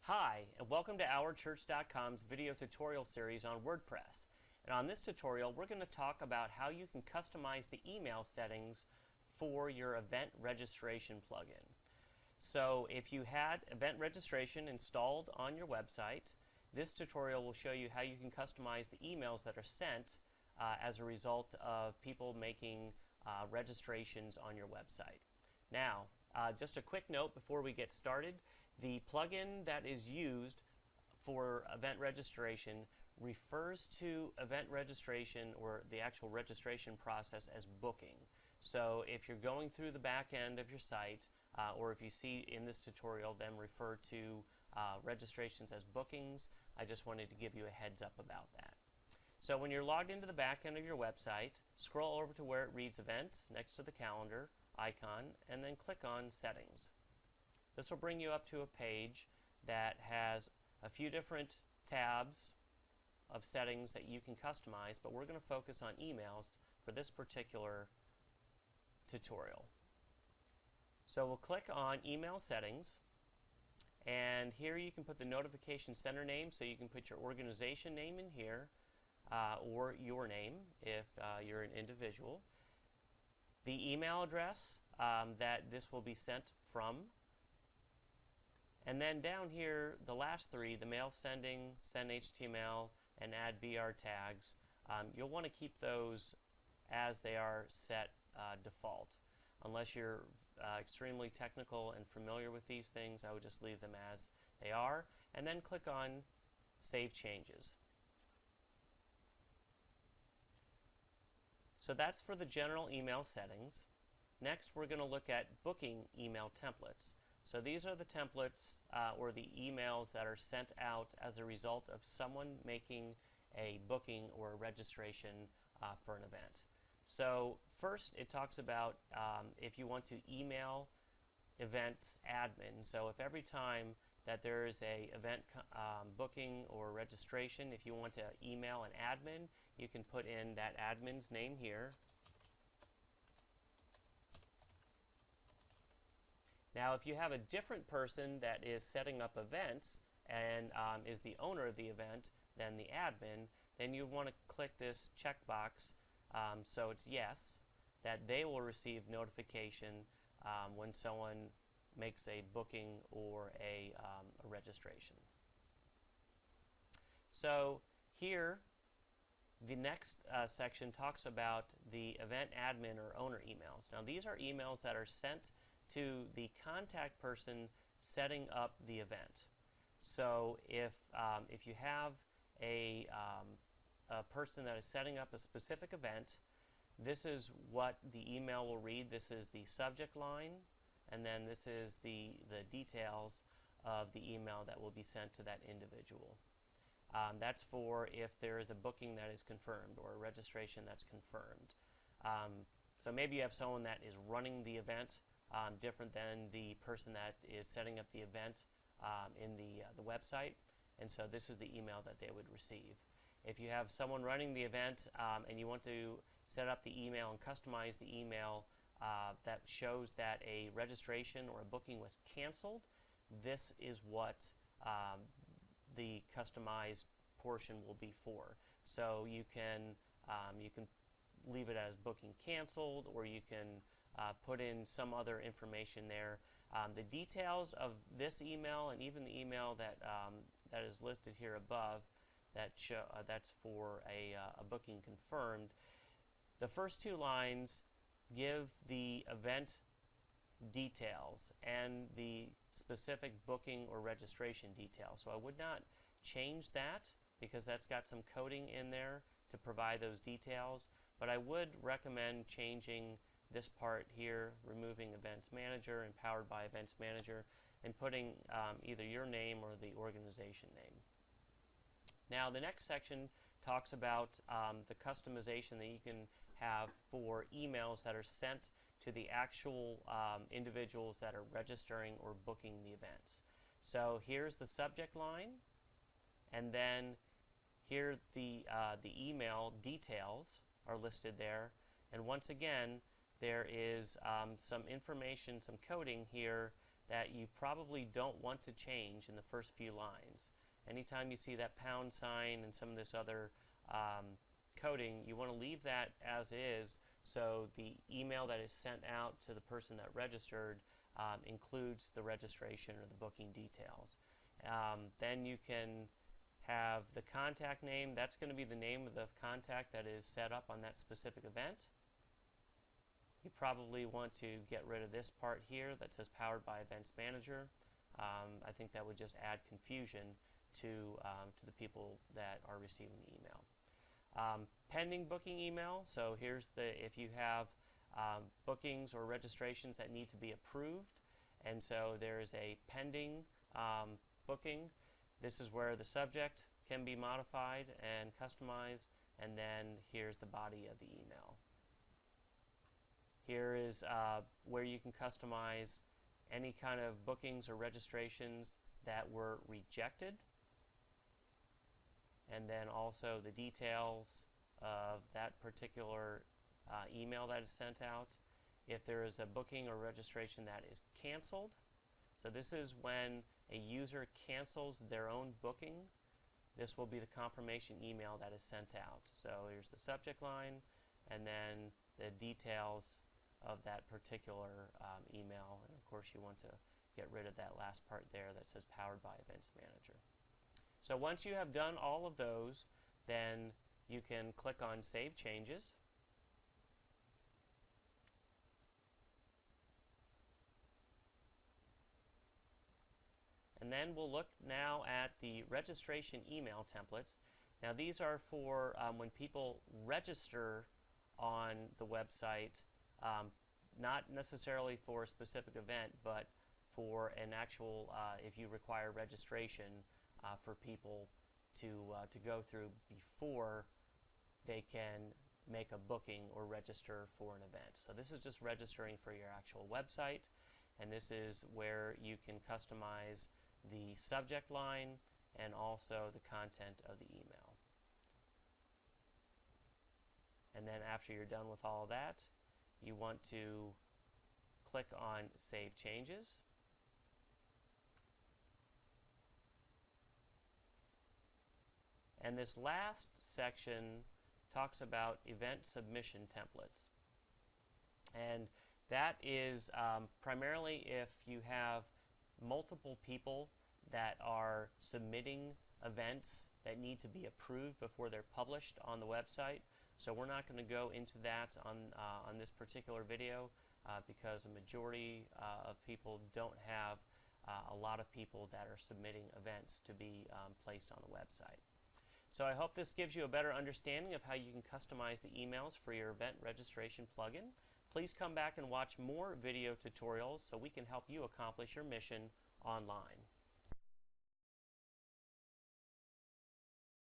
Hi, and welcome to OurChurch.com's video tutorial series on WordPress. And on this tutorial, we're going to talk about how you can customize the email settings for your event registration plugin. So if you had event registration installed on your website, this tutorial will show you how you can customize the emails that are sent as a result of people making registrations on your website. Now, just a quick note before we get started. The plugin that is used for event registration refers to event registration or the actual registration process as booking. So if you're going through the back end of your site, or if you see in this tutorial them refer to registrations as bookings, I just wanted to give you a heads up about that. So when you're logged into the back end of your website, scroll over to where it reads Events next to the calendar icon, and then click on Settings. This will bring you up to a page that has a few different tabs of settings that you can customize, but we're going to focus on emails for this particular tutorial. So we'll click on Email Settings, and here you can put the notification center name, so you can put your organization name in here, or your name if you're an individual. The email address that this will be sent from. And then down here, the last three, the mail sending, send HTML, and add BR tags, you'll want to keep those as they are set default. Unless you're extremely technical and familiar with these things, I would just leave them as they are, and then click on Save Changes. So that's for the general email settings. Next, we're going to look at booking email templates. So these are the templates or the emails that are sent out as a result of someone making a booking or a registration for an event. So first, it talks about if you want to email events admin. So if every time that there is a event booking or registration, if you want to email an admin, you can put in that admin's name here. Now, if you have a different person that is setting up events and is the owner of the event than the admin, then you want to click this checkbox so it's yes, that they will receive notification when someone makes a booking or a registration. So here, the next section talks about the event admin or owner emails. Now, these are emails that are sent to the contact person setting up the event. So if you have a person that is setting up a specific event, this is what the email will read. This is the subject line, and then this is the details of the email that will be sent to that individual. That's for if there is a booking that is confirmed or a registration that's confirmed. So maybe you have someone that is running the event different than the person that is setting up the event in the website, and so this is the email that they would receive. If you have someone running the event and you want to set up the email and customize the email that shows that a registration or a booking was canceled, this is what the customized portion will be for. So you can leave it as booking canceled, or you can put in some other information there. The details of this email and even the email that that is listed here above, that's for a booking confirmed. The first two lines give the event details and the specific booking or registration details. So I would not change that because that's got some coding in there to provide those details, but I would recommend changing this part here, removing Events Manager and Powered by Events Manager, and putting either your name or the organization name. Now, the next section talks about the customization that you can have for emails that are sent to the actual individuals that are registering or booking the events. So here's the subject line, and then here the email details are listed there, and once again there is some information, some coding here that you probably don't want to change in the first few lines. Anytime you see that pound sign and some of this other coding, you want to leave that as is, so the email that is sent out to the person that registered includes the registration or the booking details. Then you can have the contact name. That's going to be the name of the contact that is set up on that specific event. You probably want to get rid of this part here that says Powered by Events Manager. I think that would just add confusion to the people that are receiving the email. Pending booking email. So here's if you have bookings or registrations that need to be approved, and so there is a pending booking. This is where the subject can be modified and customized, and then here's the body of the email. Here is where you can customize any kind of bookings or registrations that were rejected, and then also the details of that particular email that is sent out. If there is a booking or registration that is canceled, so this is when a user cancels their own booking, this will be the confirmation email that is sent out. So here's the subject line, and then the details of that particular email. And of course you want to get rid of that last part there that says Powered by Events Manager. So once you have done all of those, then you can click on Save Changes. And then we'll look now at the registration email templates. Now these are for when people register on the website, not necessarily for a specific event, but for an actual, if you require registration for people to go through before they can make a booking or register for an event. So this is just registering for your actual website, and this is where you can customize the subject line and also the content of the email. And then after you're done with all of that, you want to click on Save Changes. And this last section talks about event submission templates. And that is primarily if you have multiple people that are submitting events that need to be approved before they're published on the website. So we're not going to go into that on this particular video because a majority of people don't have a lot of people that are submitting events to be placed on the website. So I hope this gives you a better understanding of how you can customize the emails for your event registration plugin. Please come back and watch more video tutorials so we can help you accomplish your mission online.